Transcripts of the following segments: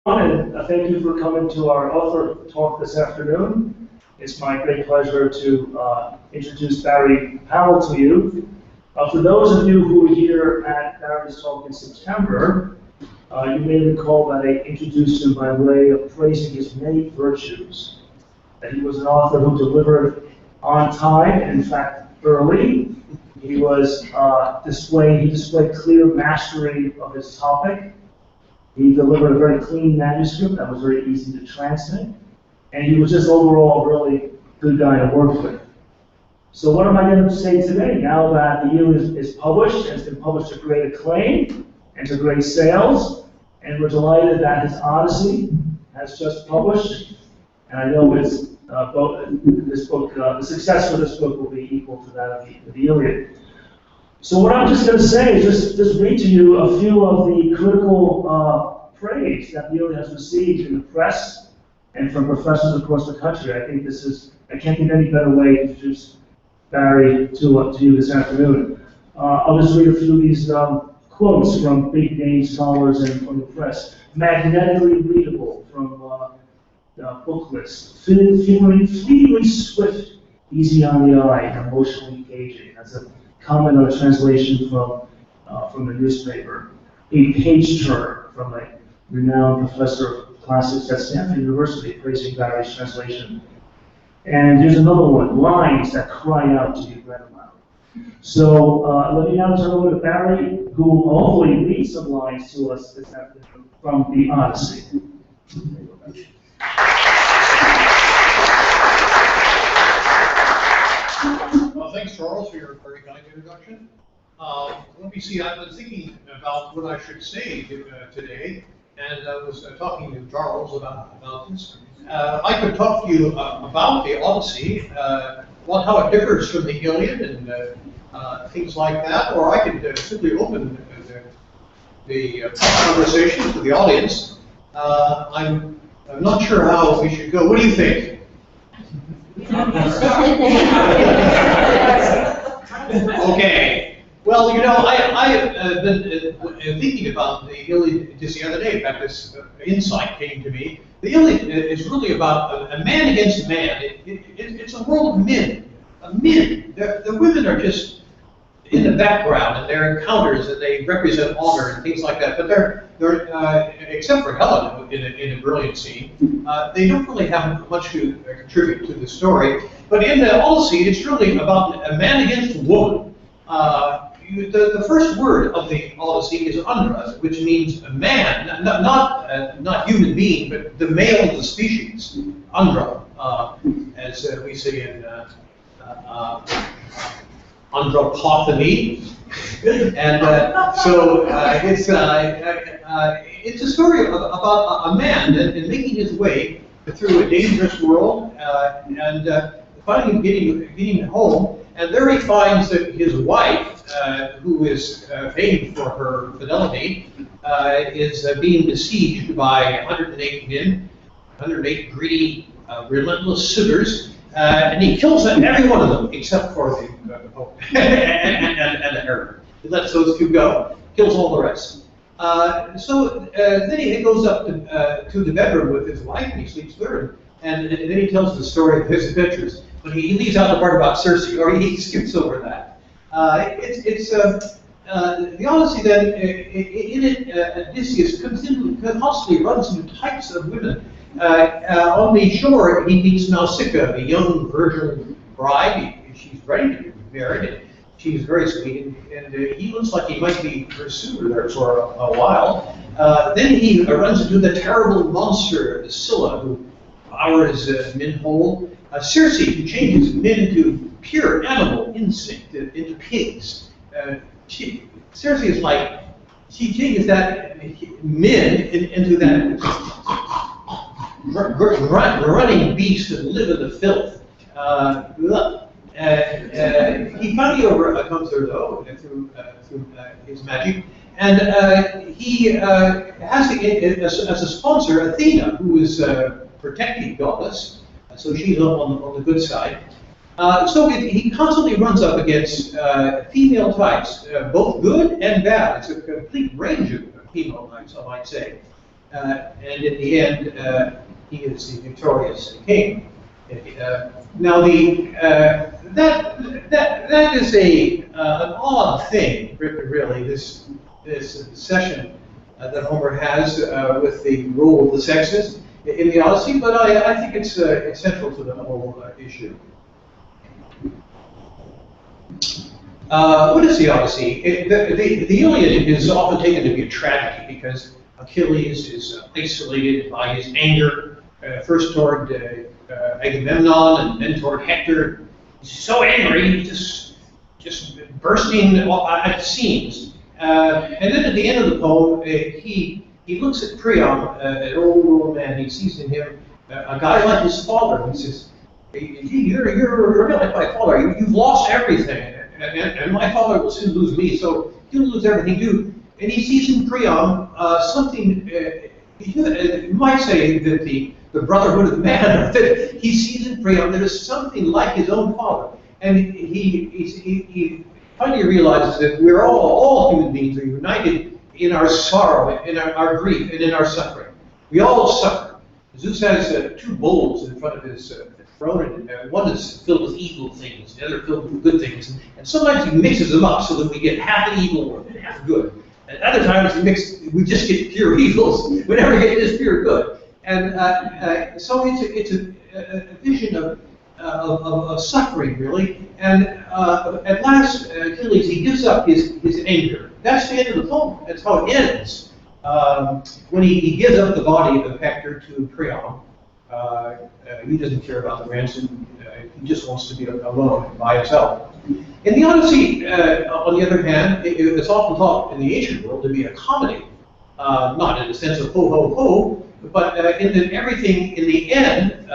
And thank you for coming to our author talk this afternoon. It's my great pleasure to introduce Barry Powell to you. For those of you who were here at Barry's talk in September, you may recall that I introduced him by way of praising his many virtues. That he was an author who delivered on time, and in fact early. He was displayed clear mastery of his topic. He delivered a very clean manuscript that was very easy to transmit, and he was just overall a really good guy to work with. So what am I going to say today? Now that the Illiad is published, and it's been published to great acclaim and to great sales, and we're delighted that his Odyssey has just published, and I know his the success for this book will be equal to that of the Illiad. So what I'm just going to say is just read to you a few of the critical praise that the Illiad has received in the press and from professors across the country. I think I can't think of any better way to introduce Barry to you this afternoon. I'll just read a few of these quotes from big name scholars and from the press. Magnetically readable from booklist. Fleetingly swift, easy on the eye, and emotionally engaging. That's a comment on a translation from the newspaper. A page turner from a renowned professor of classics at Stanford University praising Barry's translation. And here's another one, lines that cry out to be read aloud. So let me now turn over to Barry, who will hopefully read some lines to us this afternoon from the Odyssey. Well, thanks, Charles, for your very kind introduction. Let me see, I've been thinking about what I should say today, and I was talking to Charles about this. I could talk to you about the Odyssey, how it differs from the Illiad and things like that, or I could simply open the conversation to the audience. I'm not sure how we should go. What do you think? Okay. Well, you know, I have been thinking about the Illiad just the other day. In fact, this insight came to me. The Illiad is really about a man against man. It's a world of men. The women are just in the background in their encounters, and they represent honor and things like that. But they're except for Helen in a brilliant scene, they don't really have much to contribute to the story. But in the Odyssey, it's really about a man against woman. The first word of the Odyssey is andros, which means a man, not human being, but the male of the species, andro, as we say in andropotheny. And so it's a story about a man and making his way through a dangerous world and finally getting home. And there he finds that his wife, who is famed for her fidelity, is being besieged by 108 men, 108 greedy, relentless suitors, and he kills every one of them except for the Pope and the Herod. He lets those two go, kills all the rest. So then he goes up to the bedroom with his wife, and he sleeps there, and then he tells the story of his adventures. But he leaves out the part about Circe, or he skips over that. The Odyssey then, in it, Odysseus constantly runs into types of women. On the shore, he meets Nausicaa, the young virgin bride. She's ready to be married. She's very sweet, and he looks like he might be pursued her for a while. Then he runs into the terrible monster, Scylla, who devours men whole. Circe, who changes men into pure animal instinct, into pigs. Circe is like, she changes that men into that running beast that live in the filth. He finally overcomes her, though, through his magic. And he has as a sponsor Athena, who is a protecting goddess. So she's up on the good side. So he constantly runs up against female types, both good and bad. It's a complete range of female types, I might say. and in the end, he is the victorious king. Now, that is an odd thing, really. This session that Homer has with the role of the sexes in the Odyssey, but I think it's central to the whole issue. What is the Odyssey? The Iliad is often taken to be a tragedy because Achilles is isolated by his anger, first toward Agamemnon and then toward Hector. He's so angry, he's just bursting at the seams. And then at the end of the poem, he looks at Priam, an old man. He sees in him a guy like his father. He says, "You're like my father. You've lost everything, and my father will soon lose me. So he'll lose everything too." And he sees in Priam something. You might say that the brotherhood of man. That he sees in Priam that is something like his own father, and he finally realizes that we're all human beings are united in our sorrow, in our grief, and in our suffering. We all suffer. Zeus has two bowls in front of his throne, and one is filled with evil things, the other filled with good things. And sometimes he mixes them up so that we get half the evil and half the good. And other times we just get pure evils. We never get this pure good. And so it's a vision of suffering, really. And at last, Achilles, he gives up his anger. That's the end of the poem. That's how it ends. When he gives up the body of Hector to Priam, he doesn't care about the ransom. He just wants to be alone by himself. In the Odyssey, on the other hand, it's often thought in the ancient world to be a comedy. Not in the sense of ho, ho, ho, but in that everything in the end,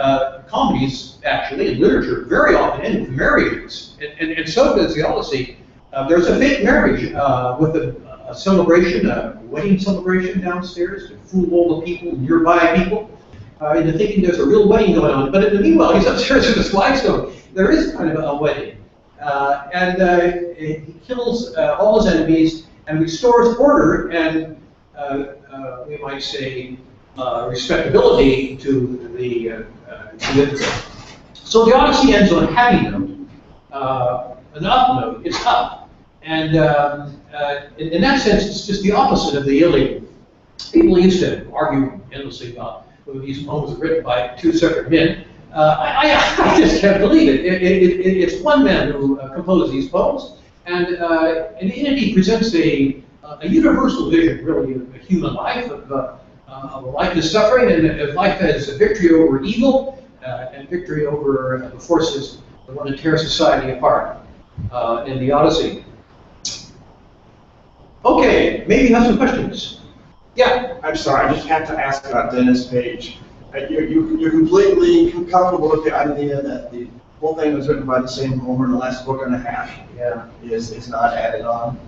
comedies actually in literature very often end with marriages, and so does the Odyssey. There's a fake marriage with a celebration, a wedding celebration downstairs to fool all the people, nearby people, into thinking there's a real wedding going on. But in the meanwhile, he's upstairs with his flagstone. There is kind of a wedding, and he kills all his enemies and restores order and we might say respectability to the So the Odyssey ends on a happy note, an up note. It's up, and in that sense, it's just the opposite of the Iliad. People used to argue endlessly about whether these poems are written by two separate men. I just can't believe it. It's one man who composed these poems, and he presents a universal vision, really, of a human life, of a life is suffering, and a life as a victory over evil, and victory over the forces that want to tear society apart in the Odyssey. Okay, maybe you have some questions. Yeah? I'm sorry, I just have to ask about Dennis Page. You're completely comfortable with the idea that the whole thing was written by the same Homer in the last book and a half? Yeah. Is not added on?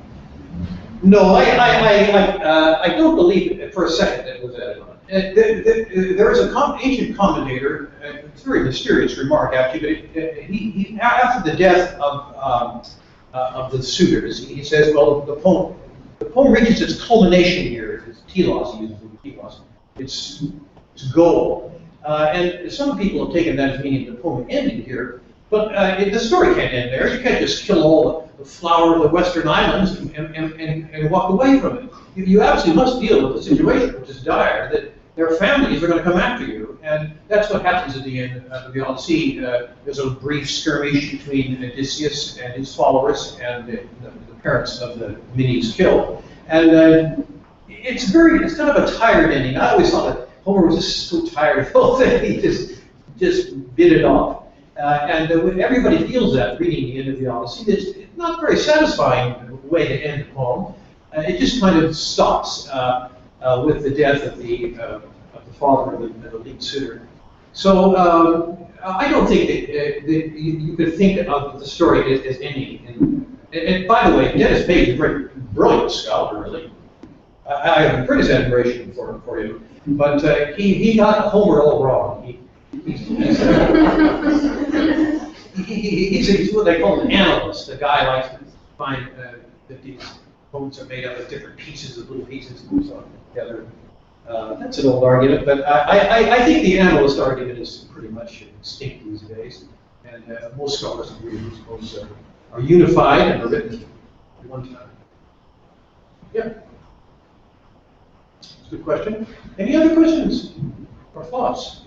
No, I don't believe it for a second that it was added on. There is an ancient commentator, it's a very mysterious remark actually, but he after the death of the suitors, he says, well, the poem reaches its culmination here. It's telos, he uses telos. It's goal. And some people have taken that as meaning the poem ended here, but the story can't end there. You can't just kill all the flower of the Western Islands and walk away from it. You absolutely must deal with the situation, which is dire, that their families are going to come after you. And that's what happens at the end of the Odyssey. There's a brief skirmish between Odysseus and his followers and the parents of the men he's killed. And it's kind of a tired ending. I always thought that Homer was just so tired of the whole thing. He just bit it off. And everybody feels that reading the end of the Odyssey. It's not a very satisfying way to end the poem. It just kind of stops with the death of the father of the lead suitor. So I don't think that you could think of the story as ending. And by the way, Dennis Page is a very brilliant scholar, really. I have the greatest admiration for him. But he got Homer all wrong. He's what they call an analyst. The guy likes to find that these poems are made up of different pieces, of little pieces, and so on together. That's an old argument, but I think the analyst argument is pretty much extinct these days. And most scholars agree these books are unified and are written at one time. Yeah. That's a good question. Any other questions or thoughts?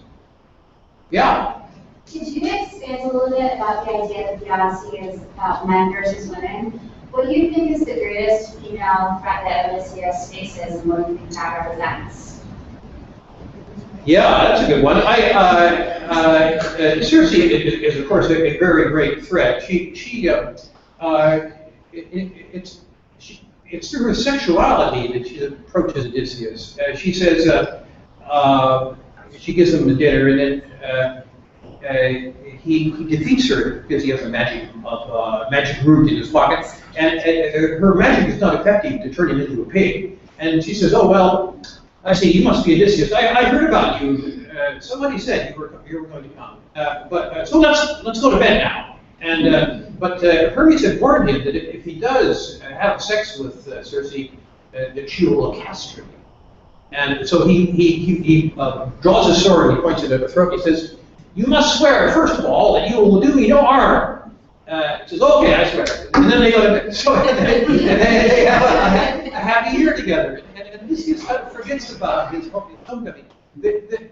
Yeah. Could you expand a little bit about the idea that the Odyssey is about men versus women? What do you think is the greatest female threat that Odysseus faces, and what do you think that represents? Yeah, that's a good one. Circe is of course a very great threat. It's through her sexuality that she approaches Odysseus. She says she gives him the dinner, and then he defeats her because he has a magic root in his pocket, and her magic is not effective to turn him into a pig. And she says, "Oh well." I say, "You must be Odysseus. I heard about you. Somebody said you were going to come. So let's go to bed now." And but Hermes had warned him that if he does have sex with Circe, that she will castrate him. And so he draws his sword and he points it at her throat. He says, "You must swear first of all that you will do me no harm." He says, "Okay, I swear." And then they go to bed. So they have a happy year together. And Odysseus forgets about his homecoming. The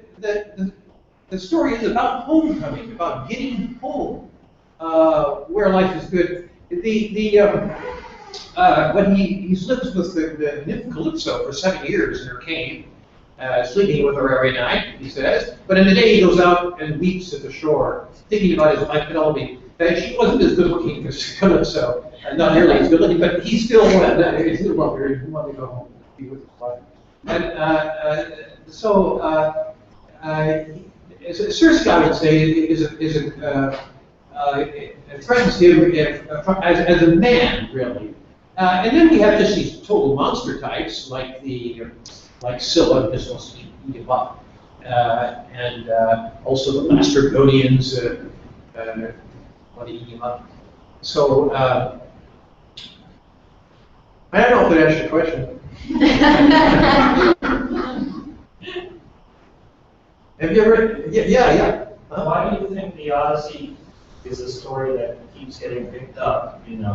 story is about homecoming, about getting home, where life is good. When he lives with the nymph Calypso for 7 years in her cave, sleeping with her every night, he says. But in the day he goes out and weeps at the shore, thinking about his wife Fidelity. She wasn't as good looking as Calypso, not nearly as good looking, but he still wanted to go home and be with his wife. And Circe, I would say, threatens him as a man, really. And then we have just these total monster types, like Scylla, just wants to eat him up, and also the Lastrygonians want to eat him up. So I don't know if that answers your question. Have you ever? Yeah. Why do you think the Odyssey is a story that keeps getting picked up? And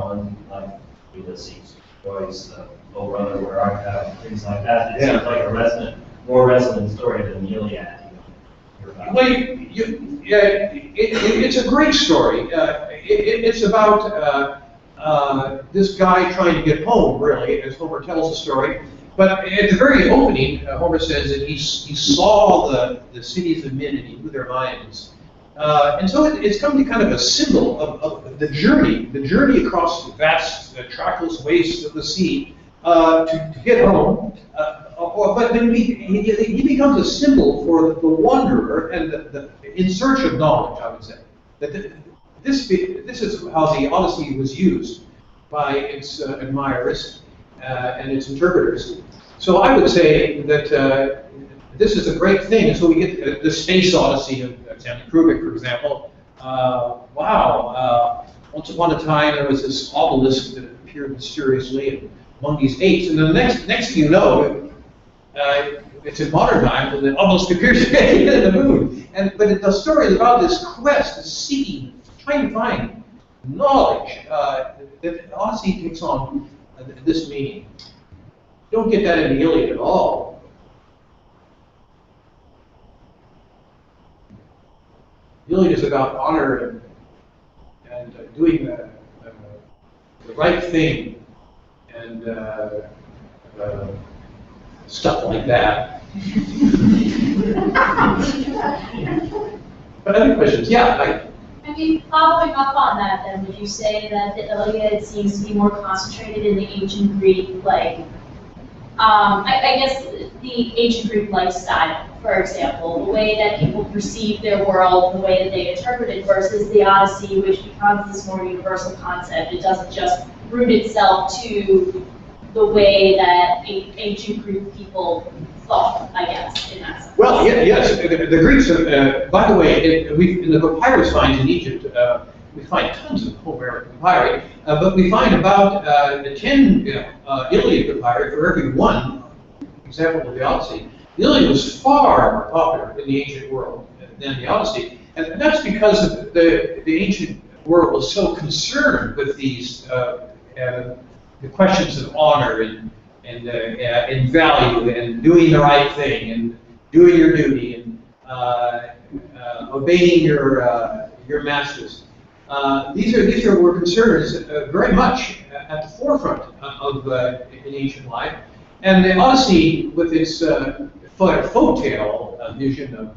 like Ulysses, Joyce, the Oh Brother, Where Art Thou, things like that. It seems like a more resonant story than the Illiad. Well, it's a great story. It's about this guy trying to get home, really, as Homer tells the story. But at the very opening, Homer says that he saw the cities of men and he knew their minds. And so it's come to kind of a symbol of the journey across the vast, trackless wastes of the sea to get home. But then he becomes a symbol for the wanderer and the in search of knowledge, I would say. That this is how the Odyssey was used by its admirers and its interpreters. So I would say that this is a great thing. And so we get the Space Odyssey of Stanley Kubrick, for example. Once upon a time, there was this obelisk that appeared mysteriously among these apes, and then the next thing you know, it's in modern times, and the obelisk appears again in the moon. But the story is about this quest, this seeking, trying to find knowledge. That Odyssey takes on this meaning. Don't get that in the Iliad at all. The Iliad is about honor and doing the right thing and stuff like that. But other questions? Yeah. I mean, following up on that, then, would you say that the Iliad seems to be more concentrated in the ancient Greek, I guess the ancient Greek lifestyle, for example, the way that people perceive their world, the way that they interpret it, versus the Odyssey, which becomes this more universal concept. It doesn't just root itself to the way that ancient Greek people thought, I guess, in that sense. Well, yes, the Greeks, by the way, in the papyrus finds in Egypt, we find tons of Homeric papyri, but we find about 10 Iliad papyri for every one example of the Odyssey. The Iliad was far more popular in the ancient world than the Odyssey, and that's because the ancient world was so concerned with these the questions of honor and value and doing the right thing and doing your duty and obeying your masters. These were concerns very much at the forefront of in ancient life, and the Odyssey, with its folk tale vision of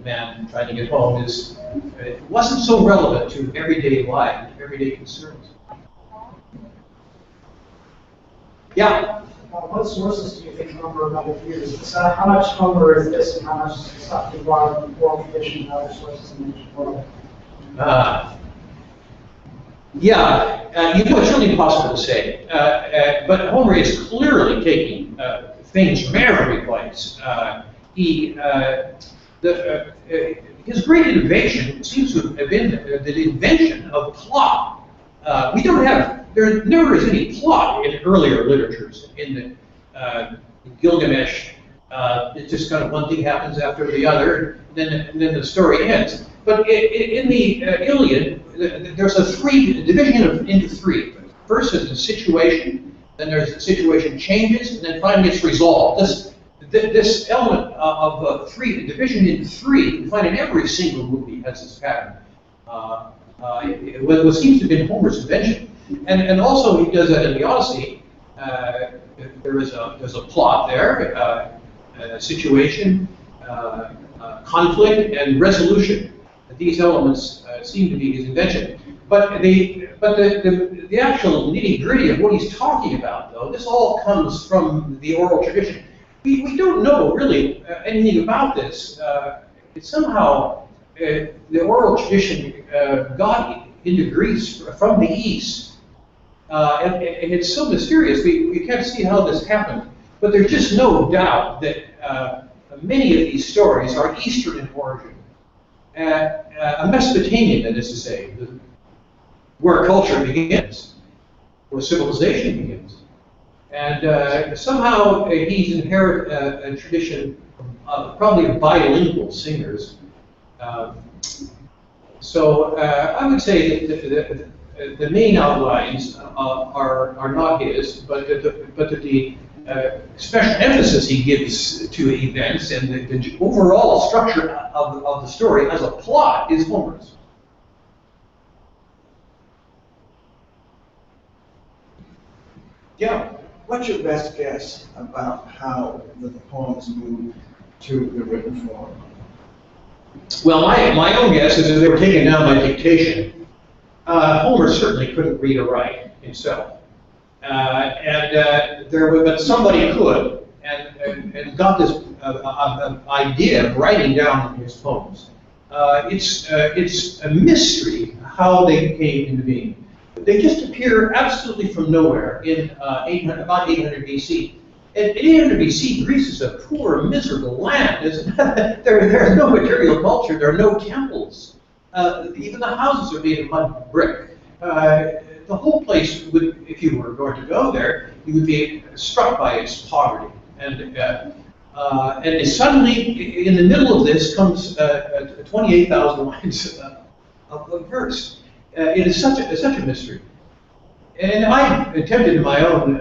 man trying to get home, wasn't so relevant to everyday life, everyday concerns. Yeah. What sources do you think Homer might have used? So how much Homer is this, and how much stuff do you borrow from oral tradition and other sources in the ancient world? It's really impossible to say. But Homer is clearly taking things from every place. His great innovation seems to have been the invention of plot. There never is any plot in earlier literatures. In Gilgamesh, it's just kind of one thing happens after the other, and then the story ends. But in the Iliad, there's a division into three. First is the situation, then there's the situation changes, and then finally it's resolved. This element of division into three, you can find in every single movie has this pattern. What seems to have been Homer's invention. And also he does that in the Odyssey. There's a plot there, a situation, conflict, and resolution. These elements seem to be his invention. But the actual nitty-gritty of what he's talking about, though, this all comes from the oral tradition. We don't know really anything about this. It's somehow the oral tradition got into Greece from the East. And it's so mysterious, we can't see how this happened. But there's just no doubt that many of these stories are Eastern in origin. A Mesopotamian, that is to say, where culture begins, where civilization begins. And somehow he's inherited a tradition probably of bilingual singers. So I would say that the main outlines are not his, but that the special emphasis he gives to events and the overall structure of the story as a plot is Homer's. Yeah. What's your best guess about how the poems moved to the written form? Well, my own guess is that they were taken down by dictation. Homer certainly couldn't read or write himself, but somebody could, and got this idea of writing down his poems. It's a mystery how they came into being. They just appear absolutely from nowhere in about 800 BC. In 800 BC, Greece is a poor, miserable land. There's no material culture. There are no temples. Even the houses are made of mud and brick. The whole place would, if you were going to go there, you would be struck by its poverty. And suddenly, in the middle of this comes 28,000 lines of verse. It is such a mystery. And I attempted in my own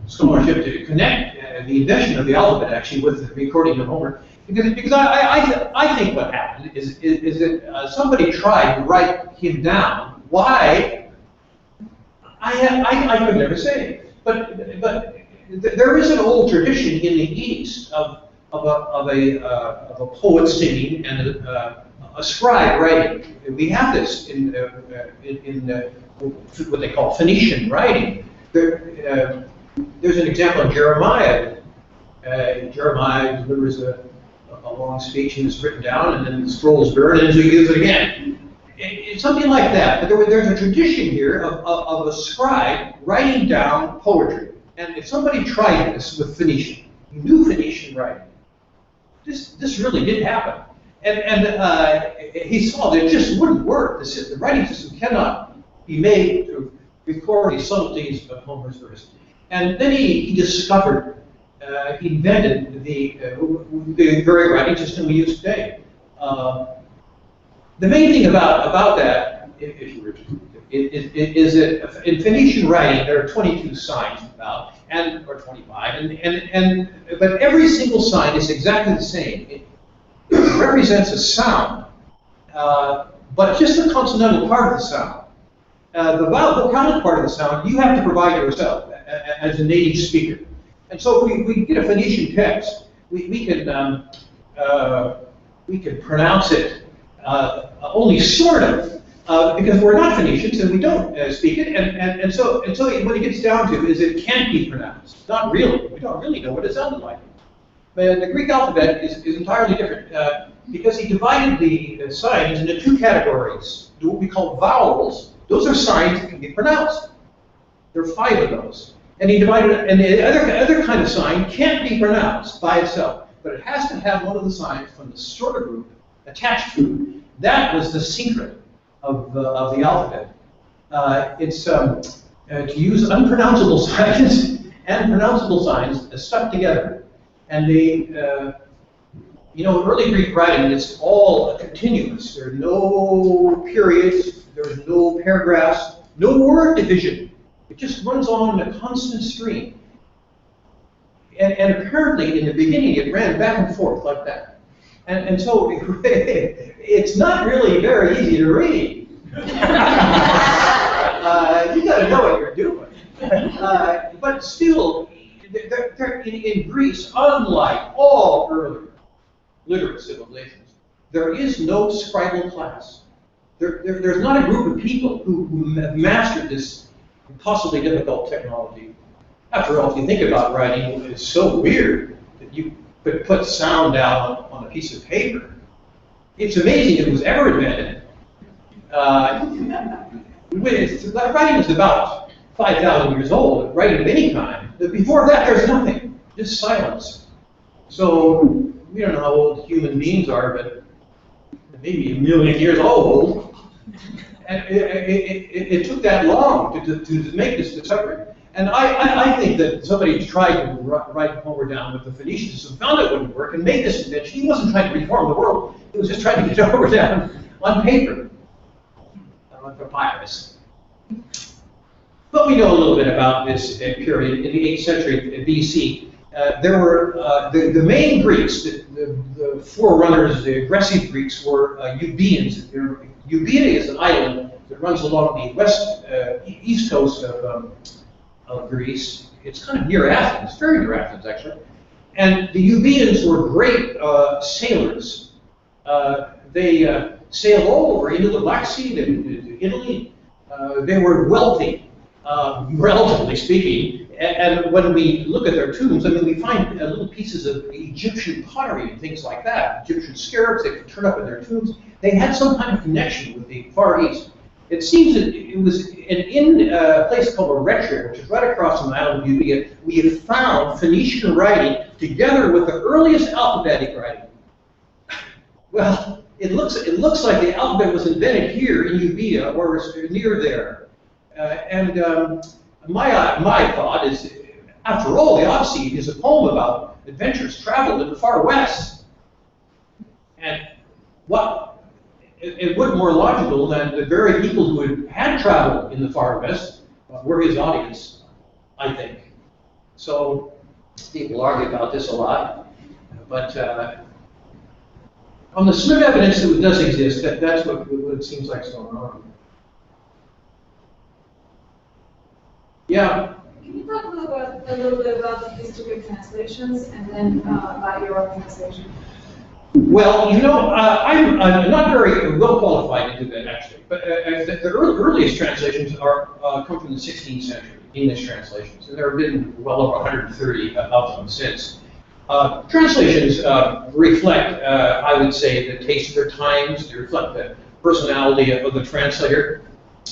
scholarship to connect the invention of the alphabet actually with the recording of Homer, because I think what happened is that somebody tried to write him down. Why? I could never say. But there is an old tradition in the East of a poet singing and a scribe writing. We have this in what they call Phoenician writing. There's an example of Jeremiah. Jeremiah delivers a long speech and it's written down, and then the scroll is burned, and so he gives it again. It's something like that. But there's a tradition here of a scribe writing down poetry. And if somebody tried this with Phoenician, you knew Phoenician writing. This really did happen. And he saw that it just wouldn't work. The writing system cannot be made to record the subtleties of Homer's verse. And then he discovered invented the very writing system we use today. The main thing about that, if you were to, is that in Phoenician writing there are 22 signs about, or 25, but every single sign is exactly the same. It represents a sound, but just the consonantal part of the sound. The vocalic part of the sound you have to provide yourself as a native speaker. And so if we get a Phoenician text, we can pronounce it only sort of, because we're not Phoenicians and we don't speak it, and so what it gets down to is it can't be pronounced. Not really. We don't really know what it sounded like. But the Greek alphabet is entirely different, because he divided the signs into two categories. What we call vowels. Those are signs that can be pronounced. There are 5 of those. And he divided it, and the other kind of sign can't be pronounced by itself, but it has to have one of the signs from the sorter group attached to it. That was the secret of the alphabet. It's to use unpronounceable signs and pronounceable signs stuck together. And in early Greek writing, it's all continuous. There are no periods, there's no paragraphs, no word division. It just runs on in a constant stream. And apparently, in the beginning, it ran back and forth like that. And so it's not really very easy to read. You got to know what you're doing. But still, in Greece, unlike all earlier literate civilizations, there is no scribal class. There's not a group of people who have mastered this impossibly difficult technology. After all, if you think about writing, it's so weird that you could put sound down on a piece of paper. It's amazing it was ever invented. Writing is about 5,000 years old, writing of any kind. Before that, there's nothing, just silence. So we don't know how old human beings are, but maybe 1 million years old. And it took that long to make this discovery. And I think that somebody tried to write Homer down with the Phoenicians and found it wouldn't work and made this invention. He wasn't trying to reform the world. He was just trying to get Homer down on paper, on papyrus. But we know a little bit about this period. In the 8th century BC, there were the main Greeks, the forerunners, the aggressive Greeks, were Euboeans. Euboea is an island that runs along the east coast of Greece. It's kind of near Athens, very near Athens actually. And the Euboeans were great sailors. They sailed all over into the Black Sea, to Italy. They were wealthy, relatively speaking. And when we look at their tombs, I mean, we find little pieces of Egyptian pottery and things like that. Egyptian scarabs that could turn up in their tombs. They had some kind of connection with the Far East. It seems that it was in a place called Eretria, which is right across from the island of Euboea. We have found Phoenician writing together with the earliest alphabetic writing. Well, it looks like the alphabet was invented here in Euboea or near there. My thought is, after all, the Odyssey is a poem about adventures traveled in the far west. And it would more logical than the very people who had traveled in the far west were his audience, I think. So people argue about this a lot, but on the slim evidence that it does exist, that's what it seems like is going on. Yeah. Can you talk a little bit about the history of translations and then about your organization? Well, I'm not very well qualified into that actually, but the earliest translations come from the 16th century, English translations, and there have been well over 130 of them since. Translations reflect, I would say, the taste of their times. They reflect the personality of the translator.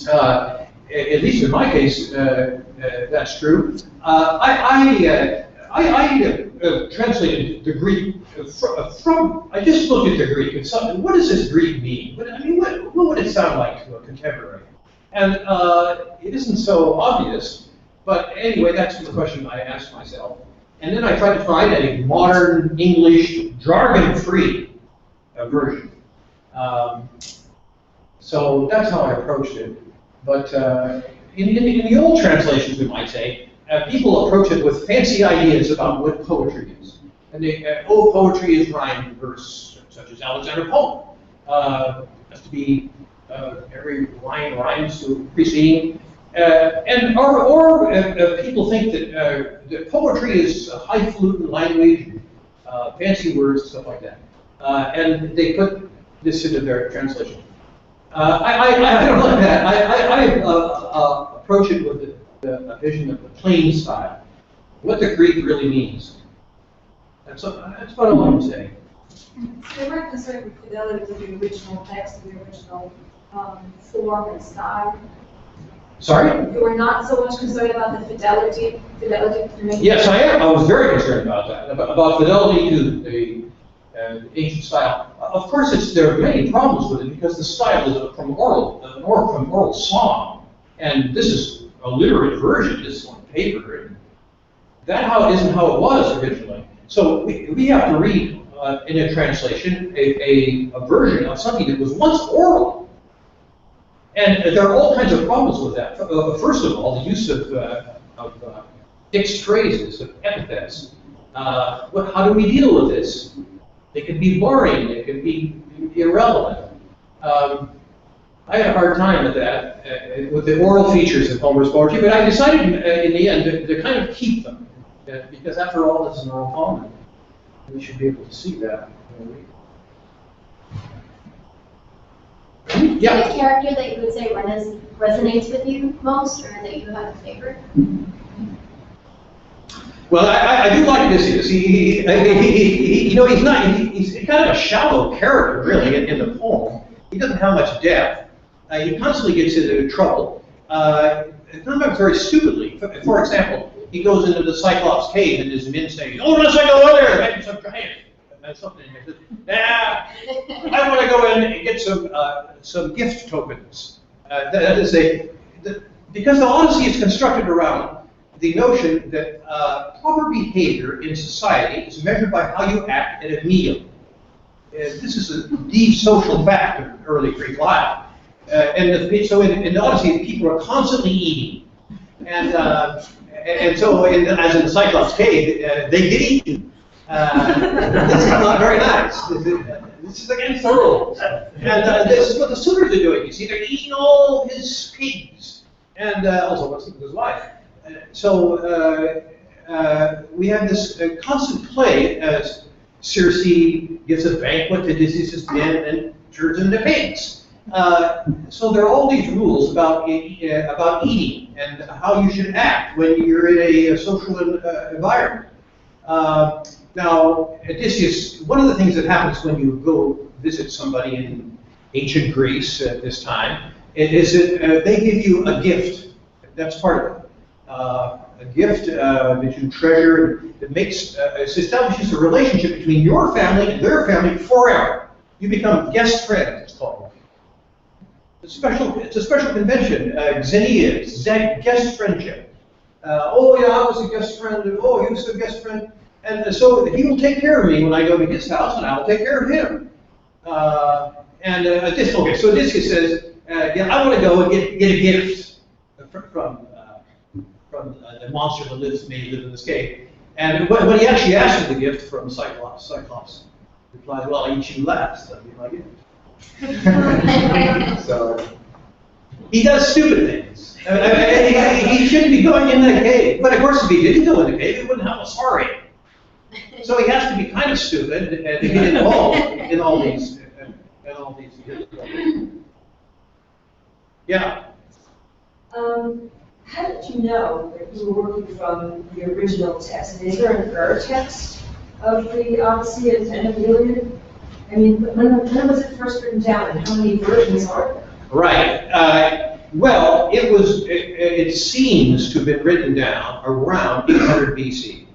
At least in my case, that's true. I translated the Greek from. I just looked at the Greek and saw, what does this Greek mean? What would it sound like to a contemporary? And it isn't so obvious, but anyway, that's the question I asked myself. And then I tried to find a modern English, jargon-free version. So that's how I approached it. But in the old translations, we might say, people approach it with fancy ideas about what poetry is. And poetry is rhymed verse, such as Alexander Pope. Has to be, every line rhymes to preceding. Or people think that poetry is highfalutin language, fancy words, stuff like that. And they put this into their translation. I don't like that. I approach it with a vision of the plain style, what the Greek really means. That's what I want to say. So they weren't concerned with fidelity to the original text, to the original form and style. Sorry? You were not so much concerned about the fidelity to Yes, I am. I was very concerned about that, about fidelity to the ancient style. Of course, there are many problems with it because the style is from oral song, and this is a literate version. This is on paper, and that isn't how it was originally. So we have to read in a translation a version of something that was once oral. And there are all kinds of problems with that. First of all, the use of fixed phrases, of epithets. How do we deal with this? They can be boring, they can be irrelevant. I had a hard time with that, with the oral features of Homer's poetry, but I decided in the end to kind of keep them. Because after all, this is an oral poem. We should be able to see that. Yeah. Any character that you would say resonates with you most, or that you have a favorite? Well, I do like Odysseus. He's kind of a shallow character, really, in the poem. He doesn't have much depth. He constantly gets into trouble, sometimes very stupidly. For example, he goes into the Cyclops cave and his men say, "Oh, let's go in there, make some giant." And something. I want to go in and get some gift tokens. That is because the Odyssey is constructed around the notion that proper behavior in society is measured by how you act at a meal. This is a deep social fact of early Greek life. So in the Odyssey, people are constantly eating. And so, as in the Cyclops cave, they get eaten. This is not very nice. This is against the rules. And this is what the suitors are doing. You see, they're eating all his pigs. And also, what's with his wife? So we have this constant play as Circe gives a banquet to Odysseus' men and turns into pigs. So there are all these rules about eating and how you should act when you're in a social environment. Now, Odysseus, one of the things that happens when you go visit somebody in ancient Greece at this time is that they give you a gift. That's part of it. A gift that you treasure that establishes a relationship between your family and their family forever. You become guest friends, it's called. It's a special convention, xenia, guest friendship. Oh yeah, I was a guest friend, and oh, he was a guest friend. And so he will take care of me when I go to his house, and I will take care of him. So Odysseus says, yeah, I want to go and get a gift from the monster that may live in this cave. And when he actually asks for the gift from Cyclops replies, well, I'll eat you last. That'll be my gift. So he does stupid things. He shouldn't be going in that cave. But of course, if he didn't go in the cave, he wouldn't have a story. So he has to be kind of stupid to get involved in all these. Yeah. How did you know that you were working from the original text? And is there an ur-text of the Odyssey and of the Iliad? I mean, when was it first written down, and how many versions are there? Right. Well, it seems to have been written down around 800 BC.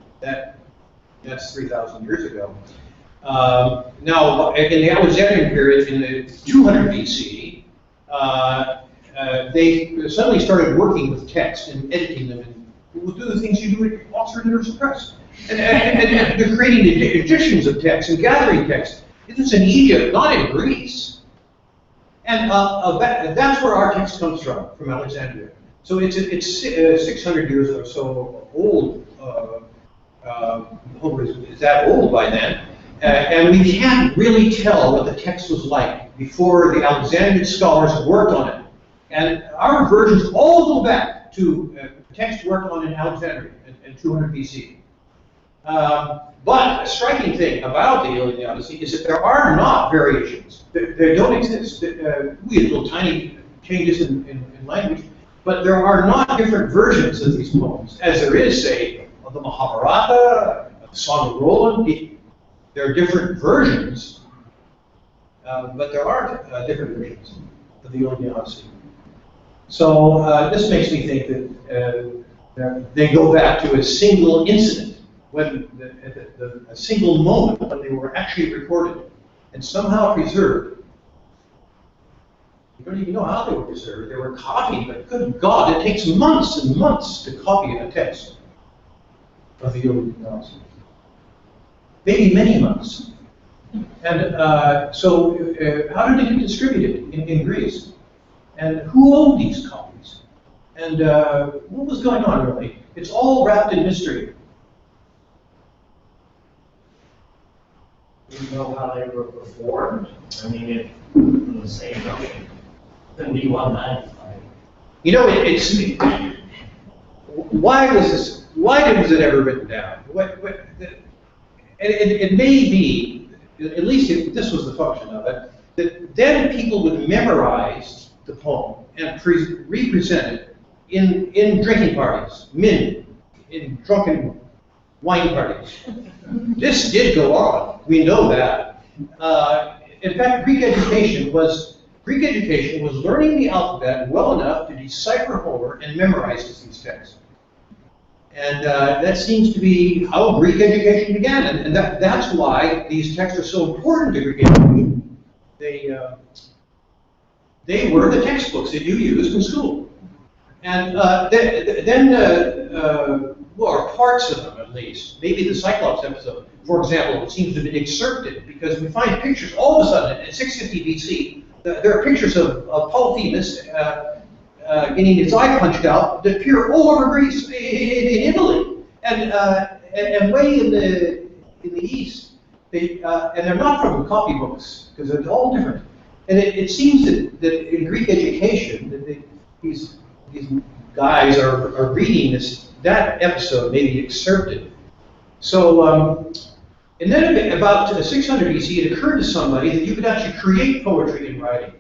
That's 3,000 years ago. Now, in the Alexandrian period, in the 200 BC, they suddenly started working with text and editing them and do the things you do at Oxford University Press. And they're creating editions of text and gathering text. This is in Egypt, not in Greece. And that's where our text comes from Alexandria. So it's 600 years or so old. Homer is that old by then. And we can't really tell what the text was like before the Alexandrian scholars worked on it. And our versions all go back to text worked on in Alexandria in 200 BC. But a striking thing about the Iliad and the Odyssey is that there are not variations. They don't exist. We have little tiny changes in language, but there are not different versions of these poems, as there is, say, of the Mahabharata, the Song of Roland. There are different versions, but there are different versions of the Iliad and the Odyssey. So this makes me think that they go back to a single incident, when a single moment when they were actually recorded and somehow preserved. You don't even know how they were preserved. They were copied, but good God, it takes months and months to copy a text of the Iliad and Odyssey. Maybe many months. And so how did they get distributed in Greece? And who owned these copies? And what was going on, really? It's all wrapped in mystery. Do you know how they were performed? I mean, it the same notion. Couldn't be one night. You know, it's why was this? Why was it ever written down? It may be, at least if this was the function of it, that then people would memorize the poem and represent it in drinking parties, in drunken wine parties. This did go on. We know that. In fact, Greek education was learning the alphabet well enough to decipher Homer and memorize these texts. And that seems to be how Greek education began. And that's why these texts are so important to Greek education. They were the textbooks that you used in school. And or parts of them at least, maybe the Cyclops episode, for example, it seems to have been excerpted because we find pictures all of a sudden at 650 BC. There are pictures of Paul Phoebus getting his eye punched out that appear all over Greece, in Italy, and way in the east. And they're not from copybooks because they're all different. And it seems that in Greek education that these guys are reading that episode, maybe excerpted. So, and then about 600 BC, it occurred to somebody that you could actually create poetry in writing.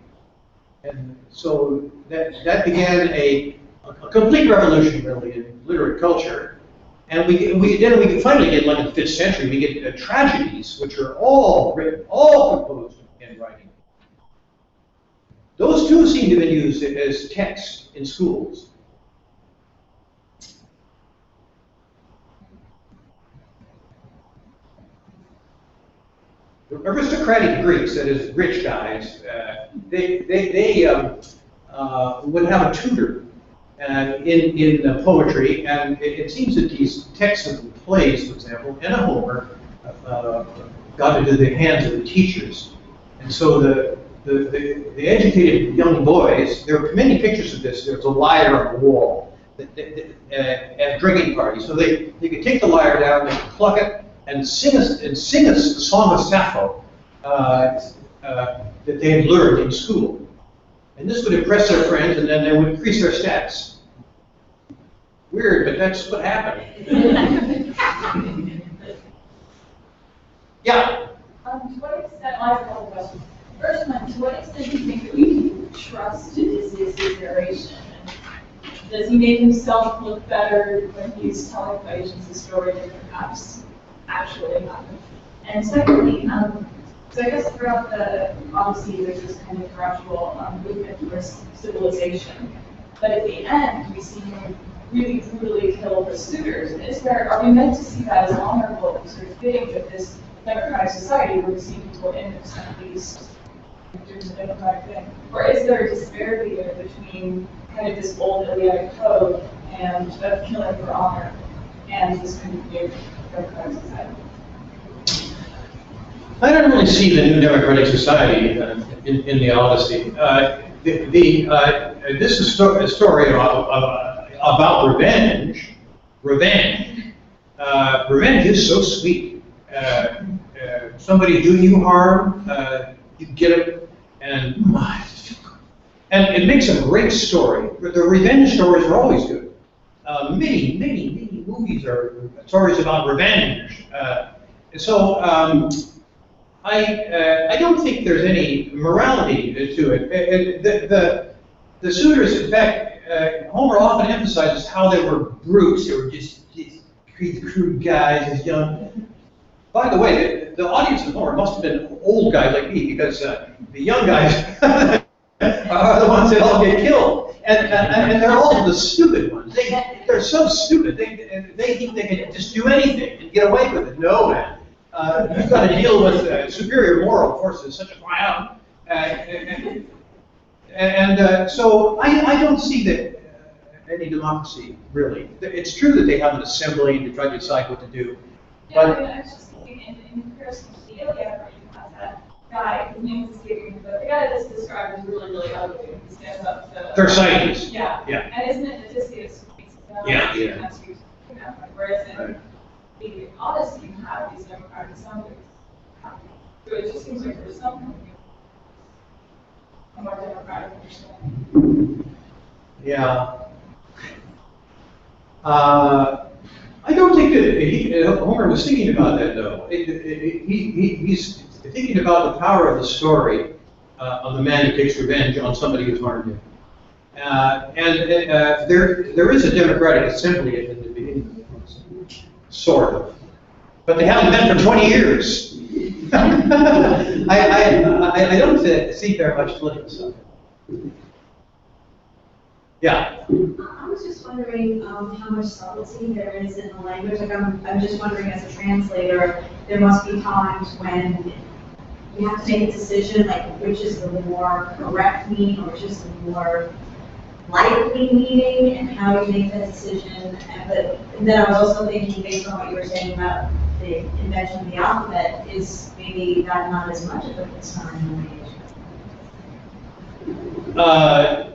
And so that began a complete revolution, really, in literary culture. And we finally get, like in the 5th century, we get tragedies, which are all written, all composed in writing. Those two seem to have been used as text in schools. The aristocratic Greeks, that is, rich guys, they would have a tutor in poetry, and it seems that these texts of the plays, for example, and a Homer, got into the hands of the teachers. And so the educated young boys, there are many pictures of this. There's a lyre on the wall at drinking parties. So they could take the lyre down, they could pluck it, and sing a song of Sappho that they had learned in school. And this would impress their friends, and then they would increase their stats. Weird, but that's what happened. Yeah? To what extent, I have a couple questions. First one, to what extent do you think that we can trust Odysseus' narration? Does he make himself look better when he's telling Phaeacians' story than perhaps actually happened? And secondly, so I guess throughout the Odyssey, there's this kind of gradual movement towards civilization. But at the end, we see him really brutally kill the suitors. Are we meant to see that as honorable, sort of fitting with this democratic society where we see people innocent at least doing the democratic thing? Or is there a disparity there between kind of this old Iliadic code and of killing for honor and this kind of new democratic society? I don't really see the new democratic society in the Odyssey. This is a story about revenge. Revenge. Revenge is so sweet. Somebody doing you harm, you get it, and it makes a great story. The revenge stories are always good. Many movies are stories about revenge. I don't think there's any morality to it. The suitors, in fact, Homer often emphasizes how they were brutes. They were just crude guys, as young. By the way, the audience of Homer must have been old guys like me, because the young guys are the ones that all get killed. And they're all the stupid ones. They're so stupid. They think they can just do anything and get away with it. No, man. You've got to deal with superior moral forces such as my own. So I don't see that any democracy, really. It's true that they have an assembly to try to decide what to do. Yeah, But I was just thinking, in comparison to the Illiad, where you have that guy, his name is escaping me, but the guy that's described is really, really ugly. He stands up to... Thersites. Yeah. Yeah. And isn't it Odysseus who makes it? Yeah. Whereas in the Odyssey, you have these democratic assemblies. So it just seems like there's something a more democratic understanding. Yeah. I don't think that Homer was thinking about that, though. He's thinking about the power of the story of the man who takes revenge on somebody who's harmed him. There is a democratic assembly in the beginning, sort of. But they haven't met for 20 years. I don't see very much political stuff. Yeah. I was just wondering how much subtlety there is in the language. Like I'm just wondering, as a translator, there must be times when you have to make a decision, like which is the more correct meaning or which is the more likely meaning, and how you make that decision. But then I was also thinking, based on what you were saying about the invention of the alphabet, is maybe that not as much of a concern in the age?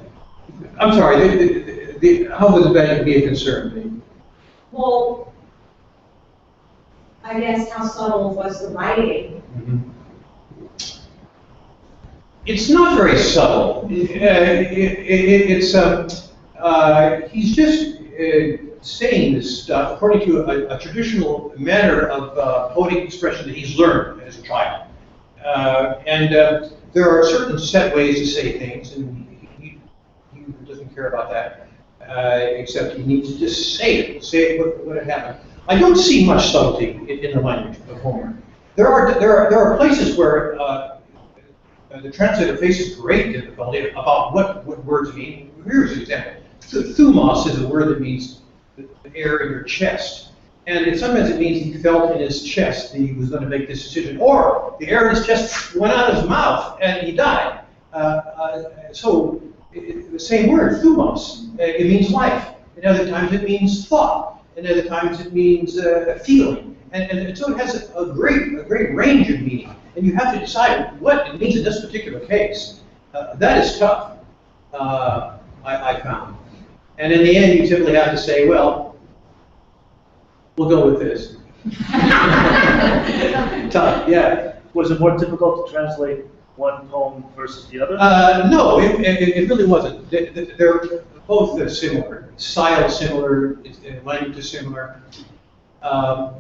I'm sorry, how would that be a concern? Well, I guess how subtle was the writing? Mm-hmm. It's not very subtle. He's just saying this stuff according to a traditional manner of poetic expression that he's learned as a child. There are certain set ways to say things, and he doesn't care about that, except he needs to just say it what had happened. I don't see much subtlety in the language of Homer. There are places where the translator faces great difficulty about what words mean. Here's an example. Thumos is a word that means the air in your chest. And sometimes it means he felt in his chest that he was going to make this decision. Or the air in his chest went out of his mouth and he died. So the same word, thumos, it means life. And other times it means thought. And other times it means feeling. And so it has a great range of meaning. And you have to decide what it means in this particular case. That is tough, I found. And in the end, you typically have to say, well, we'll go with this. Tough, yeah. Was it more difficult to translate one poem versus the other? No, it really wasn't. They're both similar. Style similar, language is similar.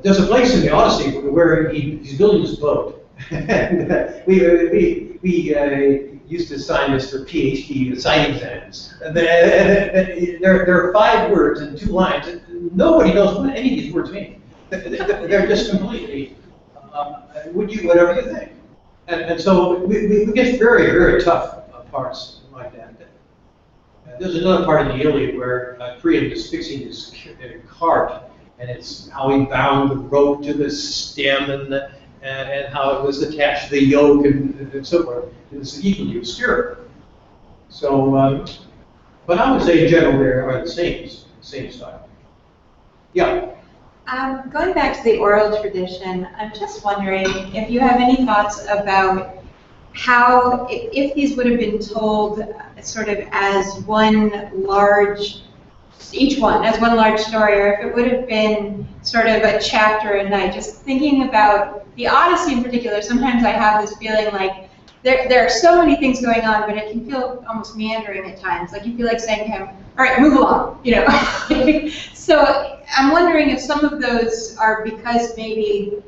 There's a place in the Odyssey where he's building his boat. And we used to assign this for PhD site exams. And there are 5 words in 2 lines. And nobody knows what any of these words mean. They're just completely, whatever you think. And so we get very, very tough parts like that. There's another part in the Iliad where Priam is fixing his cart, and it's how he bound the rope to the stem and how it was attached to the yoke and so forth. It's equally obscure. So, but I would say in general they are the same style. Yeah. Going back to the oral tradition, I'm just wondering if you have any thoughts about how, if these would have been told sort of as one large, each one as one large story, or if it would have been sort of a chapter a night. Just thinking about the Odyssey in particular, sometimes I have this feeling like there are so many things going on, but it can feel almost meandering at times. Like you feel like saying to him, all right, move along, you know. So I'm wondering if some of those are because maybe,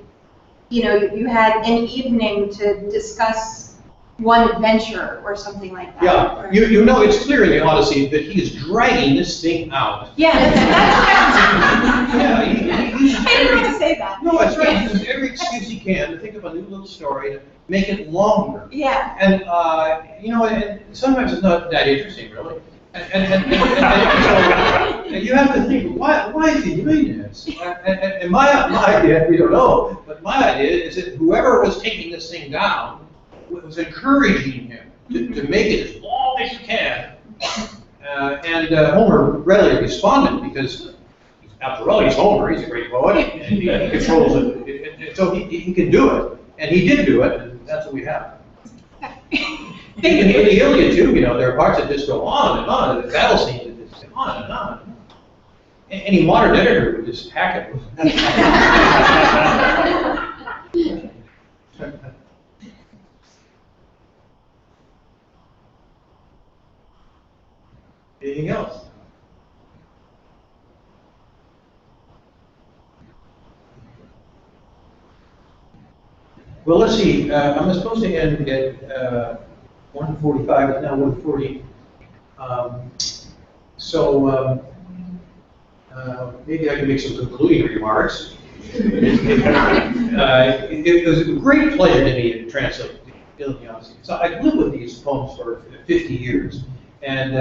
you know, you had an evening to discuss one adventure or something like that. Yeah, you know, it's clear in the Odyssey that he is dragging this thing out. Yeah, that's Yeah, I didn't want to say that. No, that's right. He uses every excuse he can to think of a new little story to make it longer. Yeah. And you know, and sometimes it's not that interesting, really. And so you have to think, why is he doing this? And my idea, we don't know, but my idea is that whoever was taking this thing down was encouraging him to make it as long as you can. And Homer readily responded because, after all, he's Homer. He's a great poet, and he controls it. So he can do it, and he did do it, and that's what we have. In the Illiad too, you know, there are parts that just go on and on. The battle scene that just go on and on. Any modern editor would just hack it. Anything else? Well, let's see. I'm supposed to end at 1:45. It's now 1:40. So maybe I can make some concluding remarks. It was a great pleasure to me to translate the Iliad. So I've lived with these poems for 50 years, and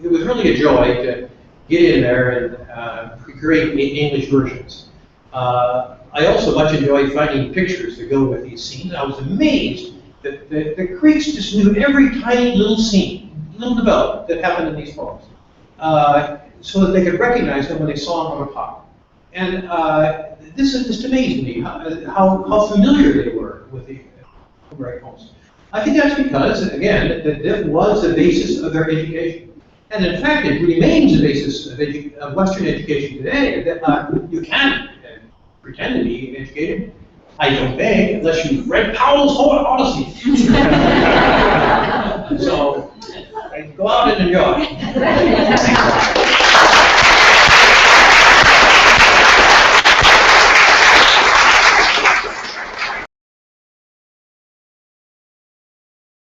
it was really a joy to get in there and create English versions. I also much enjoy finding pictures to go with these scenes. I was amazed that the Greeks just knew every tiny little scene, little development that happened in these poems, so that they could recognize them when they saw them on a pop. And this just amazed me, how familiar they were with the Homeric poems. I think that's because, again, that was the basis of their education. And in fact, it remains the basis of Western education today, that you can't pretend to be educated. I don't think, unless you've read Powell's whole Odyssey.